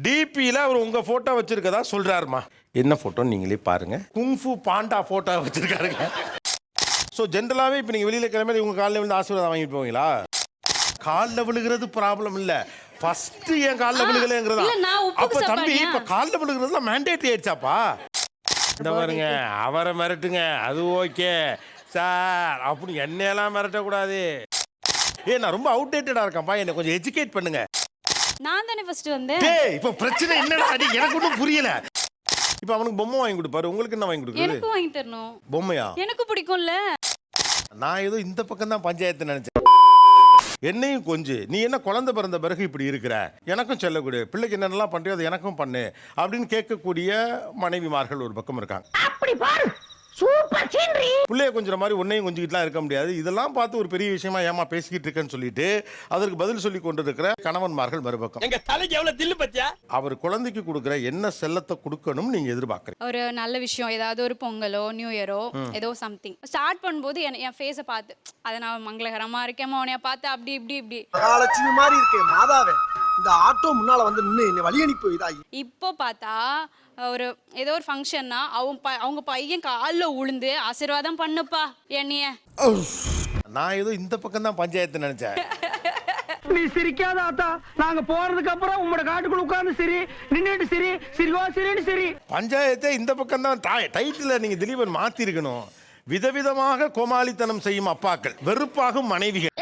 டிபியில் அவர் உங்க போட்டோ வச்சிருக்கதா சொல்றாருமா. என்ன போட்டோன்னு நீங்களே பாருங்க. குங்ஃபு பாண்டா போட்டோ வச்சிருக்காருங்க. ஸோ ஜென்ரலாகவே இப்போ நீங்கள் வெளியில் கிளம்பி உங்கள் காலில் விழுந்து ஆசீர்வாதம் வாங்கிட்டு போவீங்களா? காலில் விழுகிறது ப்ராப்ளம் இல்லை, ஃபர்ஸ்ட் என் காலில் விழுகலைங்கிறதா. அப்போ தம்பி இப்போ காலில் விழுகிறதுலாம் மேண்டேட்ரி ஆயிடுச்சாப்பா? இந்த பாருங்க, அவரை மிரட்டுங்க, அது ஓகே சார் அப்படி என்னையெல்லாம் மிரட்டக்கூடாது. நான் ரொம்ப அவுடேட்டடா இருக்கேன்ப்பா, என்னை கொஞ்சம் எஜுகேட் பண்ணுங்க. நான் தானே ஃபர்ஸ்ட் வந்தேன். இப்போ பிரச்சனை என்னடா அடி, எனக்கு ஒன்றும் புரியல. இப்போ அவனுக்கு பொம்மை வாங்கி கொடுப்பாரு, உங்களுக்கு என்ன வாங்கி கொடுக்குறது? எனக்கு வாங்கி தரணும். பொம்மையா? எனக்கு பிடிக்கும்ல. நான் ஏதோ இந்த பக்கம் தான் பஞ்சாயத்து நினைச்சேன். என்னையும் கொஞ்சம் நீ என்ன குழந்தை பிறந்த பிறகு இப்படி இருக்கிற, எனக்கும் செல்லக்கூடிய பிள்ளைக்கு என்னென்னலாம் பண்றியோ அதை எனக்கும் பண்ணு அப்படின்னு கேட்கக்கூடிய மனைவிமார்கள் ஒரு பக்கம் இருக்காங்க. அப்படி பாரு, சூப்பர் சீனரி. பிள்ளைய கொஞ்சம் மாதிரி உன்னையும் கொஞ்சிக்கிட்டுலாம் இருக்க முடியாது. இதெல்லாம் பார்த்து ஒரு பெரிய விஷயமா ஏமா பேசிக்கிட்டு இருக்கேன்னு சொல்லிட்டு அதற்கு பதில் சொல்லி கொண்டு இருக்கிற கணவன்மார்கள் மறுபக்கம். எங்க தலைக்கு எவ்வளவு தில்லு பச்சா, அவர் குழந்தைக்கு கொடுக்குற என்ன செல்லத்தை கொடுக்கணும் நீங்க எதிர்பார்க்கறீங்க? ஒரு நல்ல விஷயம், ஏதாவது ஒரு பொங்கலோ நியூ இயரோ ஏதோ சம்திங் ஸ்டார்ட் பண்ணும்போது என் ஃபேஸை பார்த்து அதை நான் மங்களகரமா இருக்கேமா உன்னைய பார்த்து அப்படி இப்படி இப்படி மகாலட்சுமி மாதிரி இருக்கே மாதாவே, இந்த ஆட்டோ முன்னால வந்து நின்னு என்ன வழி அனுப்பி இதாகி. இப்போ பார்த்தா ஒரு ஏதோ ஒரு ஃபங்க்ஷன்னா அவங்க பையன் காலில் உளுந்து ஆசீர்வாதம் பண்ணுப்பா என்னைய. நான் ஏதோ இந்த பக்கம் தான் பஞ்சாயத்து நினைச்சேன். நீ சிரிக்காத ஆத்தா, நாங்க போறதுக்கு அப்புறம் உங்களோட காட்டுக்குள்ள உட்கார்ந்து சரி நின்னுட்டு சரி சிரிவா சரின்னு சரி. பஞ்சாயத்தை இந்த பக்கம் தான். டைட்டில் நீங்க திலீபன் மாத்தி இருக்கணும். விதவிதமாக கோமாளித்தனம் செய்யும் அப்பாக்கள், வெறுப்பாகும் மனைவிகள்.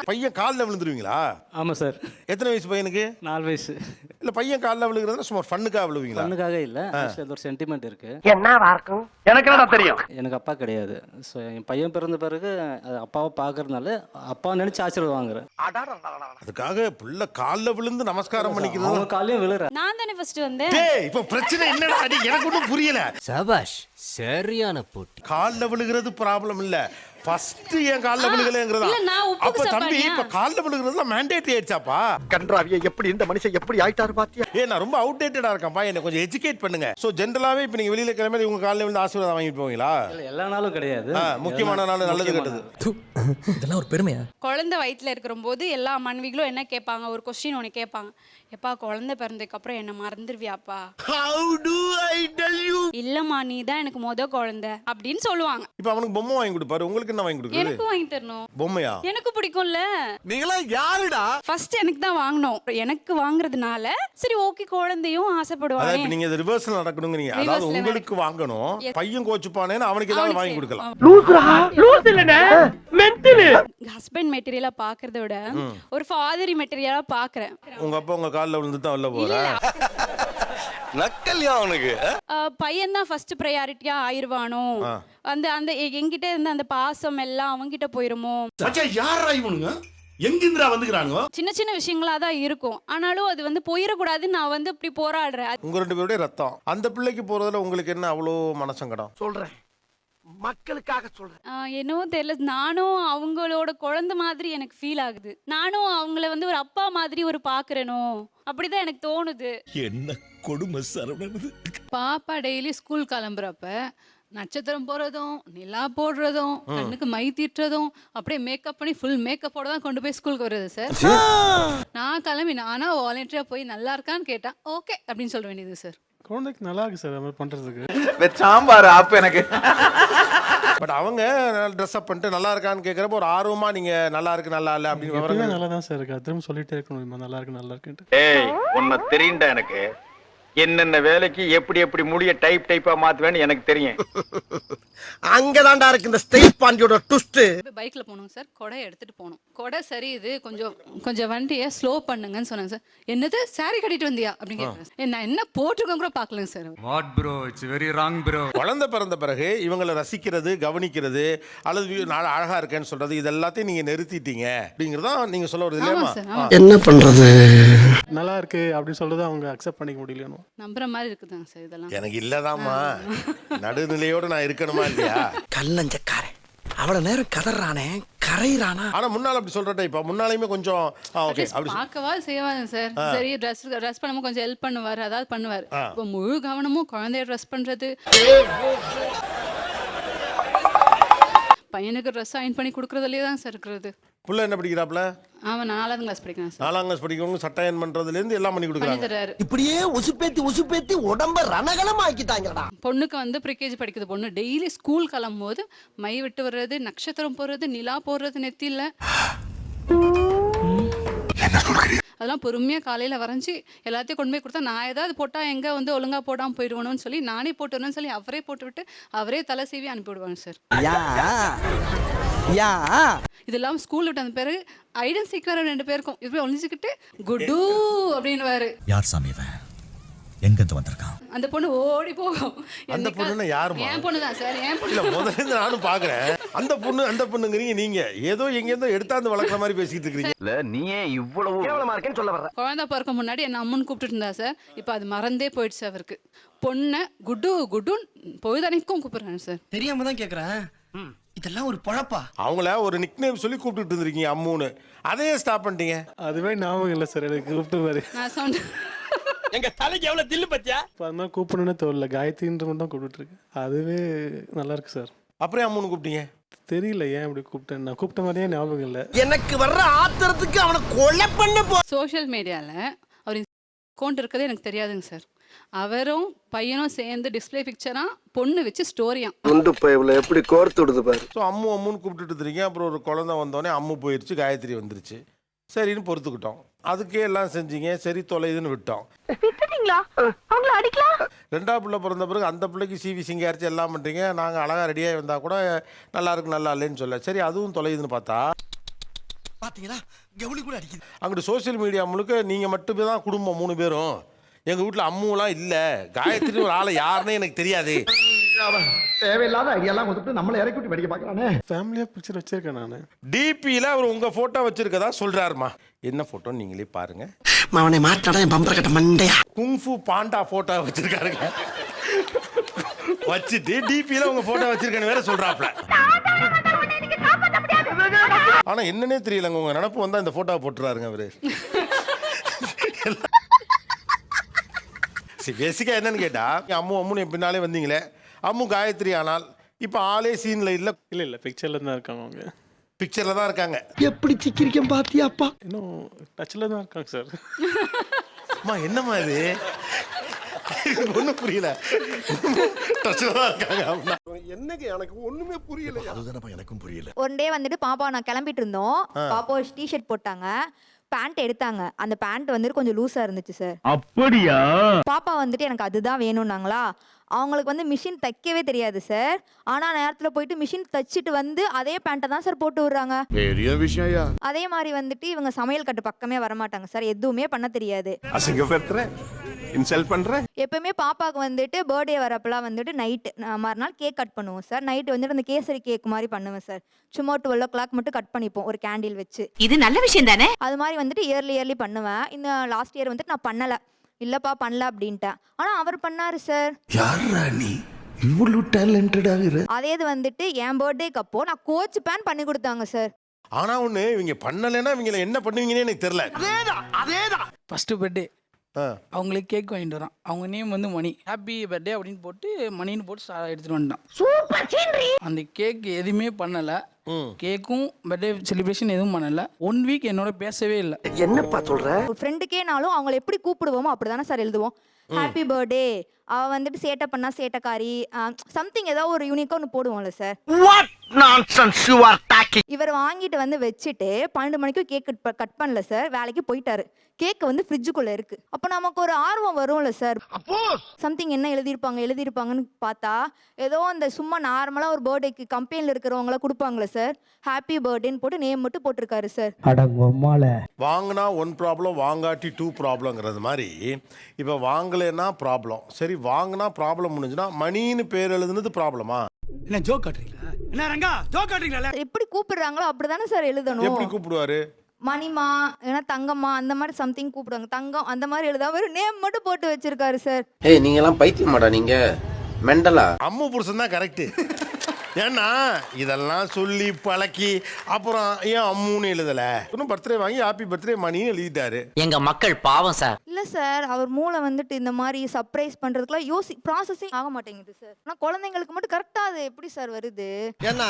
பையன் காலில் விழுந்துருவீங்களா? ஆமா சார். எத்தனை வயசு பையனுக்கு? 4 வயசு. இல்ல பையன் காலில் விழுகிறதா சும்மா ஃபன்னுக்காக விழுவீங்களா? ஃபன்னுக்காக இல்ல, அது ஒரு சென்டிமெண்ட் இருக்கு. என்னவா இருக்கும் எனக்கு என்னடா தெரியும். எனக்கு அப்பா கிடையாது. ஸோ என் பையன் பிறந்த பிறகு அப்பாவை பார்க்கறதுனால அப்பா நினைச்சு ஆசீர்வாதம் வாங்குறேன். அதுக்காக புள்ள காலில் விழுந்து நமஸ்காரம் பண்ணிக்கிறது. அவங்க காலையும் விழுற. நான் தானே ஃபர்ஸ்ட் வந்தேன். இப்போ பிரச்சனை என்னடா அடி, எனக்கு ஒன்றும் புரியல. சபாஷ், சரியான போட்டி. காலில் விழுகிறது ப்ராப்ளம் இல்லை, ஃபர்ஸ்ட் என் காலில் விழுகலைங்கிறதா. அப்ப தம்பி இப்ப காலில் விழுகிறதுலாம் மேண்டேட்ரி ஆயிடுச்சாப்பா? கன்றாவிய எப்படி இந்த மனுஷன் எப்படி ஆயிட்டாரு பாத்தியா? நான் ரொம்ப அவுடேட்டடா இருக்கேன்ப்பா, என்னை கொஞ்சம் எஜுகேட் பண்ணுங்க. ஸோ ஜென்ரலாகவே இப்போ நீங்கள் வெளியில் கிளம்பி உங்கள் காலில் விழுந்து ஆசீர்வாதம் வாங்கிட்டு போவீங்களா? எல்லா நாளும் கிடையாது, முக்கியமான நாள், நல்லது கெட்டது. இதெல்லாம் ஒரு பெருமையா? குழந்தை வயிற்றுல இருக்கிற போது எல்லா மனைவிகளும் என்ன கேட்பாங்க, ஒரு கொஸ்டின் ஒன்று கேட்பாங்க. எப்பா குழந்தை பிறந்ததுக்கு அப்புறம் என்ன மறந்துடுவியாப்பா? இல்லம்மா நீ தான் எனக்கு குழந்தை அப்படின்னு சொல்லுவாங்க. இப்போ அவனுக்கு பொம்மை வாங்கி கொடுப்பாரு, உங்களுக்கு என்ன வாங்கி கொடுக்குறது? எனக்கு வாங்கி தரணும். பொம்மையா? எனக்கு பிடிக்கும்ல. நீங்களா யாருடா? ஃபர்ஸ்ட் எனக்கு தான் வாங்கணும். எனக்கு வாங்குறதுனால சரி ஓகே குழந்தையும் ஆசைப்படுவாங்க. நீங்க இது ரிவர்ஸ்ல நடக்கணுங்கிறீங்க. அதாவது உங்களுக்கு வாங்கணும், பையன் கோச்சுப்பானேன்னு அவனுக்கு ஏதாவது வாங்கி கொடுக்கலாம். ஹஸ்பண்ட் மெட்டீரியலா பாக்குறத விட ஒரு ஃபாதரி மெட்டீரியலா பாக்குறேன். உங்க அப்பா உங்க காலில் விழுந்து தான் உள்ள போற நக்கல்யா அவனுக்கு. பையன் தான் ஃபர்ஸ்ட் ப்ரையாரிட்டியா ஆயிருவானோ, அந்த அந்த என்கிட்ட இருந்த அந்த பாசம் எல்லாம் அவங்கிட்ட போயிருமோ. யாரா இவனுங்க, எங்கிந்திரா வந்துக்கிறானுங்க? சின்ன சின்ன விஷயங்களா தான் இருக்கும், ஆனாலும் அது வந்து போயிடக்கூடாதுன்னு நான் வந்து இப்படி போராடுறேன். உங்க 2 பேருடைய ரத்தம் அந்த பிள்ளைக்கு போறதுல உங்களுக்கு என்ன அவ்வளோ மனசங்கடம்? சொல்றேன், மக்களுக்காக சொல்றேன். என்னவோ தெரியல, நானும் அவங்களோட குழந்தை மாதிரி எனக்கு ஃபீல் ஆகுது. நானும் அவங்கள வந்து ஒரு அப்பா மாதிரி ஒரு பாக்குறேனோ அப்படிதான் எனக்கு தோணுது. என்ன கொடுமை சரவணன். பாப்பா டெய்லி ஸ்கூல் கிளம்புறப்ப நட்சத்திரம் போறதும் நிலா போடுறதும் கண்ணுக்கு மை தீட்டுறதும் அப்படியே மேக்கப் பண்ணி ஃபுல் மேக்கப்போட தான் கொண்டு போய் ஸ்கூலுக்கு வருது சார். நான் கிளம்பி நானா வாலண்டியரா போய் நல்லா இருக்கான்னு கேட்டா ஓகே அப்படின்னு சொல்ல வேண்டியது சார். குழந்தைக்கு நல்லா இருக்கு சார் அது மாதிரி பண்றதுக்கு. சாம்பார் அப்ப எனக்கு. பட் அவங்க ட்ரெஸ் அப் பண்ணிட்டு நல்லா இருக்கான்னு கேட்குறப்ப ஒரு ஆர்வமா நீங்க நல்லா இருக்கு நல்லா இல்லை அப்படின்னு எப்பவுமே நல்லா தான் சார் இருக்கு. திரும்ப சொல்லிட்டே இருக்கணும் நல்லா இருக்கு நல்லா இருக்குன்ட்டு. ஏய் உன்னை தெரியும்டா எனக்கு, என்னென்ன வேலைக்கு எப்படி எப்படி முடிய டைப்பா மாத்துவேன்னு எனக்கு தெரியும். அங்கதான்டா இருக்கு இந்த ஸ்டேட் பாண்டியோட ட்விஸ்ட். பைக்ல போனோம் சார், கொடை எடுத்துட்டு போனோம். கொடை சரி இது கொஞ்சம் வண்டியை ஸ்லோ பண்ணுங்கன்னு சொன்னாங்க சார். என்னது சாரி கட்டிட்டு வந்தியா அப்படின்னு கேட்குறேன். நான் என்ன போட்டிருக்கோம் கூட பார்க்கலங்க sir. What bro, it's very wrong bro. குழந்தை பிறந்த பிறகு இவங்களை ரசிக்கிறது, கவனிக்கிறது, அல்லது நாள் அழகா இருக்கேன்னு சொல்றது, இது எல்லாத்தையும் நீங்க நிறுத்திட்டீங்க அப்படிங்கிறதா நீங்க சொல்ல வருது இல்லையா? என்ன பண்றது? நல்லா இருக்கு அப்படின்னு சொல்றது அவங்க அக்செப்ட் பண்ணிக்க முடியலையோ நம்புற மாதிரி இருக்குதாங்க சார் இதெல்லாம். எனக்கு இல்லதாம்மா, நடுநிலையோடு நான் இருக்கணுமா இல்லையா? கல்லஞ்சக்காரன் அவ்வளவு நேரம் கதறானே கரைறானா. ஆனா முன்னால அப்படி சொல்ற டைப்பா? முன்னாலையுமே கொஞ்சம் ஓகே அப்படி பார்க்கவா செய்வாங்க சார். சரி ட்ரெஸ் பண்ணும்போது கொஞ்சம் ஹெல்ப் பண்ணுவார், அதாவது பண்ணுவார். இப்போ முழு கவனமும் குழந்தைய ட்ரெஸ் பண்றது, பையனுக்கு ட்ரெஸ் அயன் பண்ணி கொடுக்கறதுலயே தான் சார் இருக்கிறது. புள்ள என்ன படிக்கிறாப்புல? அவன் 4ஆம் கிளாஸ் படிக்கிறான் சார். 4ஆம் கிளாஸ் படிக்கிறவங்க சட்டாயன் பண்றதுலேருந்து எல்லாம் பண்ணி பண்ணி கொடுக்குறாங்க. தர்றாரு. இப்படியே உசுப்பேத்தி உடம்ப ரணகலம் ஆக்கிட்டாங்கடா. பொண்ணுக்கு வந்து ப்ரிகேஜி படிக்குது பொண்ணு. டெய்லி ஸ்கூல் கிளம்பும் போது மை விட்டு வர்றது, நட்சத்திரம் போடுறது, நிலா போடுறது நெத்தியில். அதெல்லாம் பொறுமையாக காலையில் வரைஞ்சி எல்லாத்தையும் கொண்டு போய் கொடுத்தா, நான் ஏதாவது போட்டால் எங்கே வந்து ஒழுங்காக போடாமல் போயிடுவானோன்னு சொல்லி நானே போட்டுருவேன்னு சொல்லி அவரே போட்டு விட்டு அவரே தலை சீவி அனுப்பிவிடுவாங்க சார். இதெல்லாம் ஸ்கூல் விட்டு அந்த பேர் ஐடன் சீக்கிரம் 2 பேருக்கும் இப்படி ஒழிஞ்சுக்கிட்டு குடு அப்படின்னு யார் சாமி இவன்? எங்க இருந்து வந்திருக்கான்? அந்த பொண்ணு ஓடி போகும். அந்த பொண்ணுன்னா யாருமா? என் பொண்ணு தான் சார். என் இல்ல, பொண்ணு முதல்ல இருந்து நானும் பாக்குறேன். அந்த பொண்ணுங்கிறீங்க நீங்க. ஏதோ எங்கேருந்தோ எடுத்தாந்து வளர்க்குற மாதிரி பேசிட்டு இருக்கீங்க. இல்ல நீயே இவ்வளவு கேவலமா இருக்கேன்னு சொல்ல வர்ற. குழந்தை பிறக்க முன்னாடி என்ன அம்முன்னு கூப்பிட்டு இருந்தா சார். இப்போ அது மறந்தே போயிடுச்சு அவருக்கு. பொண்ணை குடு குடுன்னு பொழுதனைக்கும் கூப்பிடுறாங்க சார். தெரியாம தான் கேக்குறேன். இதெல்லாம் ஒரு பொழப்பா? அவங்கள ஒரு நிக்நேம் சொல்லி கூப்பிட்டு இருந்திருக்கீங்க அம்முன்னு. அதையே ஸ்டாப் பண்ணிட்டீங்க. அதுவே ஞாபகம் இல்லை சார் எனக்கு கூப்பிட்டு மாதிரி. நான் சொன்னேன் எங்க தலைக்கு எவ்வளவு தில்லு பத்தியா? இப்போ அதெல்லாம் கூப்பிடணும்னு தோணல. காயத்ரின்ற மட்டும் தான் கூப்பிட்டு இருக்கேன். அதுவே நல்லா இருக்கு சார். அப்புறம் அம்முன்னு கூப்பிட்டீங்க? தெரியல ஏன் இப்படி கூப்பிட்டேன். நான் கூப்பிட்ட மாதிரியே ஞாபகம் இல்லை. எனக்கு வர்ற ஆத்திரத்துக்கு அவனை கொலை பண்ண போ. சோஷியல் மீடியாவில் அவர் அக்கௌண்ட் இருக்கிறதே எனக்கு தெரியாதுங்க சார். அவரும் பையனும் சேர்ந்து டிஸ்பிளே பிக்சராக பொண்ணு வச்சு ஸ்டோரியாம். குண்டு பைப்ல எப்படி கோர்த்து விடுது பாரு. ஸோ அம்முன்னு கூப்பிட்டுட்டு இருந்தீங்க. அப்புறம் ஒரு குழந்தை வந்தோடனே அம்மு போயிடுச்சு, காயத்ரி வந்துருச்சு. சரின்னு பொறுத்துக்கிட்டோம். அதுக்கே எல்லாம் செஞ்சீங்க. சரி தொலைதுன்னு விட்டோம். ரெண்டாவது பிள்ளை பிறந்த பிறகு அந்த பிள்ளைக்கு சிவி சிங்காரிச்சு எல்லாம் பண்ணுறீங்க. நாங்கள் அழகாக ரெடியாக வந்தால் கூட நல்லா இருக்கு நல்லா இல்லைன்னு சொல்ல. சரி அதுவும் தொலைதுன்னு பார்த்தா பாத்தீங்களா கவுளி கூட அடிக்குது. அங்கிட்டு சோசியல் மீடியா முழுக்க நீங்கள் மட்டுமே தான் குடும்பம் 3 பேரும். எங்கள் வீட்டில் அம்முலாம் இல்லை, காயத்ரி ஒரு ஆளை யாருன்னே எனக்கு தெரியாது. தேவையில்லாத ஐடியாலாம் கொடுத்துட்டு நம்மளை இறக்கி விட்டு படிக்க பார்க்கறானே. ஃபேமிலியாக பிக்சர் வச்சிருக்கேன் நான். டிபியில் அவர் உங்கள் ஃபோட்டோ வச்சிருக்கதா சொல்கிறாருமா. என்ன ஃபோட்டோன்னு நீங்களே பாருங்க. அவனை மாட்டாடா என் பம்பர கட்ட மண்டையா. குங்ஃபு பாண்டா ஃபோட்டோ வச்சிருக்காருங்க. வச்சுட்டு டிபியில் உங்கள் ஃபோட்டோ வச்சிருக்கேன்னு வேற சொல்கிறாப்ல. ஆனால் என்னன்னே தெரியலங்க, உங்கள் நினப்பு வந்தால் இந்த ஃபோட்டோவை போட்டுறாருங்க அவரு. பேசிக்காக என்னன்னு கேட்டா, அம்முன்னு என் பின்னாலே வந்தீங்களே, அம்மு காயத்ரி ஆனால் இப்போ ஆளே சீனில் இல்லை. இல்லை பிக்சரில் தான் இருக்காங்க. அவங்க பிக்சரில் தான் இருக்காங்க. எப்படி சிக்கிரிக்கம் பாத்தியாப்பா? இன்னும் டச்சில் தான் இருக்காங்க சார். அம்மா என்னம்மா இது? ஒன்றும் புரியல. டச்சில் தான் இருக்காங்க. என்னங்க எனக்கு ஒண்ணுமே புரியல. அதுதானப்பா எனக்கும் புரியல. ஒன் டே வந்துட்டு பாப்பா நான் கிளம்பிட்டு இருந்தோம். பாப்பா ஒரு டிஷர்ட் போட்டாங்க, பேண்ட் எடுத்தாங்க. அந்த பேண்ட் வந்துட்டு கொஞ்சம் லூஸா இருந்துச்சு சார். அப்படியா? பாப்பா வந்துட்டு எனக்கு அதுதான் வேணும்னாங்களா. அவங்களுக்கு வந்து மிஷின் தைக்கவே தெரியாது சார். ஆனா நேரத்துல போயிட்டு மிஷின் தச்சுட்டு வந்து அதே பேண்ட்டை தான் சார் போட்டு விடுறாங்க. பெரிய விஷயம். அதே மாதிரி வந்துட்டு இவங்க சமையல் கட்டு பக்கமே வரமாட்டாங்க சார். எதுவுமே பண்ண தெரியாது. அசிங்கப்படுத்துற, இன்சல்ட் பண்ற. எப்பவுமே பாப்பாவுக்கு வந்துட்டு பர்த்டே வரப்பெல்லாம் வந்துட்டு நைட்டு மறுநாள் கேக் கட் பண்ணுவோம் சார். நைட்டு வந்துட்டு அந்த கேசரி கேக் மாதிரி பண்ணுவேன் சார். சும்மா 12 o'clock மட்டும் கட் பண்ணிப்போம் ஒரு கேண்டில் வச்சு. இது நல்ல விஷயம் தானே. அது மாதிரி வந்துட்டு இயர்லி பண்ணுவேன். இந்த லாஸ்ட் இயர் வந்துட்டு நான் பண்ணல. இல்லப்பா பண்ணல அப்படின்ட்டேன். ஆனா அவர் பண்ணாரு சார். யாரா நீ இவ்வளவு டேலண்டடா இரு. அதே இது வந்துட்டு என் பர்த்டேக்கு அப்போ நான் கோச் பேன் பண்ணி கொடுத்தாங்க சார். ஆனா ஒண்ணு, இவங்க பண்ணலைன்னா இவங்களை என்ன பண்ணுவீங்கன்னு எனக்கு தெரியல. அதேதான் ஃபர்ஸ்ட் பர்த்டே அவங்களுக்கு கேக் வாங்கிட்டு வரான். அவங்க நேம் வந்து மணி. ஹாப்பி பர்த்டே அப்படின்னு போட்டு மணின்னு போட்டு எடுத்துட்டு வந்துட்டான். அந்த கேக் எதுவுமே பண்ணல. கேக்கும் பர்த்டே செலிப்ரேஷன் எதுவும் பண்ணல. 1 வீக் என்னோட பேசவே இல்லை. என்னப்பா சொல்ற? ஒரு ஃப்ரெண்டுக்கேனாலும் அவங்களை எப்படி கூப்பிடுவோமோ அப்படிதானே சார் எழுதுவோம். ஹாப்பி பர்த்டே, அவ வந்துட்டு சேட்டை பண்ணா சேட்டைக்காரி, சம்திங் ஏதாவது ஒரு யூனிக்கா ஒன்று போடுவோம்ல sir. What nonsense you are talking. இவர் வாங்கிட்டு வந்து வச்சுட்டு 12 மணிக்கு கேக் கட் பண்ணல சார். வேலைக்கு போயிட்டாரு. கேக் வந்து ஃப்ரிட்ஜுக்குள்ள இருக்கு. அப்போ நமக்கு ஒரு ஆர்வம் வரும்ல சார். சம்திங் என்ன எழுதியிருப்பாங்கன்னு பார்த்தா ஏதோ அந்த சும்மா நார்மலா ஒரு பர்த்டேக்கு கம்பெனியில் இருக்கிறவங்கள கொடுப்பாங்களே சார். ஹாப்பி பர்த்டேன்னு போட்டு நேம் மட்டும் போட்டிருக்காரு சார். வாங்கினா 1 ப்ராப்ளம், வாங்காட்டி 2 ப்ராப்ளம்ங்கிறது மாதிரி. இப்போ வாங்கலைன்னா ப்ராப்ளம். சரி வாங்கினா ப்ராப்ளம் முடிஞ்சுன்னா மணின்னு பேர் எழுதுனது ப்ராப்ளமா? என்ன ஜோக் காட்டுறீங்களா? என்ன ரங்கா ஜோக் காட்டுறீங்களா? எப்படி கூப்பிடுறாங்களோ அப்படிதானே சார் எழுதணும். எப்படி கூப்பிடுவாரு? மணிமா ஏன்னா தங்கம்மா அந்த மாதிரி சம்திங் கூப்பிடுவாங்க. தங்கம் அந்த மாதிரி எழுதாம ஒரு நேம் மட்டும் போட்டு வச்சிருக்காரு சார். ஏய் நீங்க எல்லாம் பைத்தியமாடா நீங்க? மெண்டலா? அம்மு புருஷன் தான் கரெக்ட். ஏன்னா இதெல்லாம் சொல்லி பழக்கி அப்புறம் ஏன் அம்முன்னு எழுதல இன்னும் பர்த்டே வாங்கி ஹாப்பி பர்த்டே மணின்னு எழுதிட்டாரு. எங்க மக்கள் பாவம் சார். இல்ல சார், அவர் மூளை வந்துட்டு இந்த மாதிரி சர்ப்ரைஸ் பண்றதுக்குலாம் ப்ராசஸிங் ஆக மாட்டேங்குது சார். ஆனா குழந்தைங்களுக்கு மட்டும் கரெக்டா அது எப்படி சார் வருது? ஏன்னா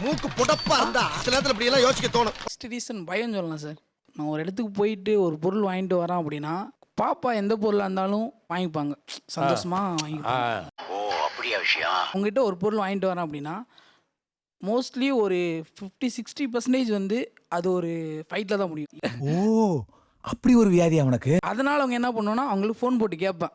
மூக்கு புடப்பா இருந்தா சில நேரத்துல இப்படி எல்லாம் யோசிக்க தோணும். ஃபர்ஸ்ட் ரீசன் பயம் சொல்லலாம் சார். நான் ஒரு இடத்துக்கு போயிட்டு ஒரு பொருள் வாங்கிட்டு வரேன் அப்படின்னா பாப்பா எந்த பொருளாக இருந்தாலும் வாங்கிப்பாங்க, சந்தோஷமா வாங்கிப்பாங்க. ஓ அப்படியா விஷயம். உங்ககிட்ட ஒரு பொருள் வாங்கிட்டு வரேன் அப்படின்னா மோஸ்ட்லி ஒரு 50-60% வந்து அது ஒரு ஃபைட்டில் தான் முடியும். ஓ அப்படி ஒரு வியாதி அவனுக்கு. அதனால அவங்க என்ன பண்ணுவோன்னா அவங்களுக்கு ஃபோன் போட்டு கேட்பேன்,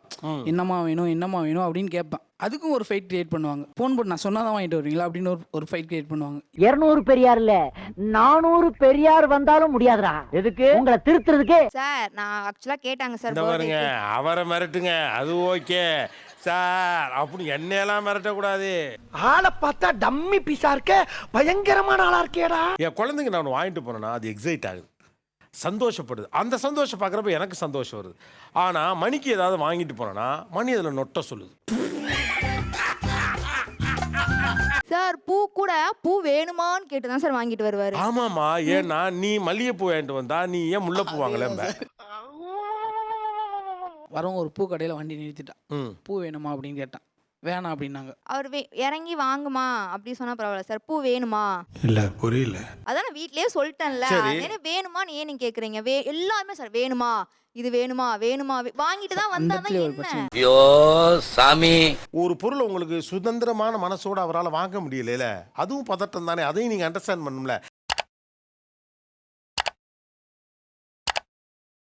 என்னம்மா வேணும் அப்படின்னு கேட்பேன். அதுக்கும் ஒரு ஃபைட் கிரியேட் பண்ணுவாங்க. ஃபோன் போட்டு நான் சொன்னாதான் வாங்கிட்டு வருவீங்களா அப்படின்னு ஒரு ஃபைட் கிரியேட் பண்ணுவாங்க. 200 பெரியார் இல்ல 400 பெரியார் வந்தாலும் முடியாதுடா. எதுக்கு உங்களை திருத்துறதுக்கு. சார் நான் ஆக்சுவலா கேட்டாங்க சார் இந்த பாருங்க அவரை மிரட்டுங்க, அது ஓகே சார். அப்படி என்னையெல்லாம் மிரட்டக்கூடாது. ஆளை பார்த்தா டம்மி பீஸா இருக்க, பயங்கரமான ஆளா இருக்கேடா. என் குழந்தைங்க நான் ஒன்று வாங்கிட்டு போனேன்னா அது எக்ஸைட் ஆகுது, சந்தோஷப்படுது. அந்த சந்தோஷம் பார்க்குறப்ப எனக்கு சந்தோஷம் வருது. ஆனால் மணிக்கு ஏதாவது வாங்கிட்டு போனேன்னா மணி அதில் நொட்ட சொல்லுது. சார் பூ கூட பூ வேணுமான்னு கேட்டு தான் சார் வாங்கிட்டு வருவாரு. ஆமாம்மா, ஏன்னா நீ மல்லிகைப்பூ வாங்கிட்டு வந்தா நீ ஏன் முல்லைப்பூ வாங்கல? வரவங்க ஒரு பூ கடையில் வண்டி நிறுத்திட்டான். பூ வேணுமா அப்படின்னு கேட்டான். வேணாம் அப்படின்னாங்க. அவர் இறங்கி வாங்குமா அப்படி சொன்னா பரவாயில்ல சார், பூ வேணுமா? இல்ல புரியல. அதான் நான் வீட்லயே சொல்லிட்டேன்ல, அதே வேணுமான்னு ஏன் நீங்க கேக்குறீங்க? எல்லாருமே சார் வேணுமா, இது வேணுமா வாங்கிட்டு தான் வந்தாதான் என்ன? ஐயோ சாமி. ஒரு பொருள் உங்களுக்கு சுதந்திரமான மனசோட அவரால் வாங்க முடியல, அதுவும் பதட்டம் தானே. அதையும் நீங்க அண்டர்ஸ்டாண்ட் பண்ணணும்ல.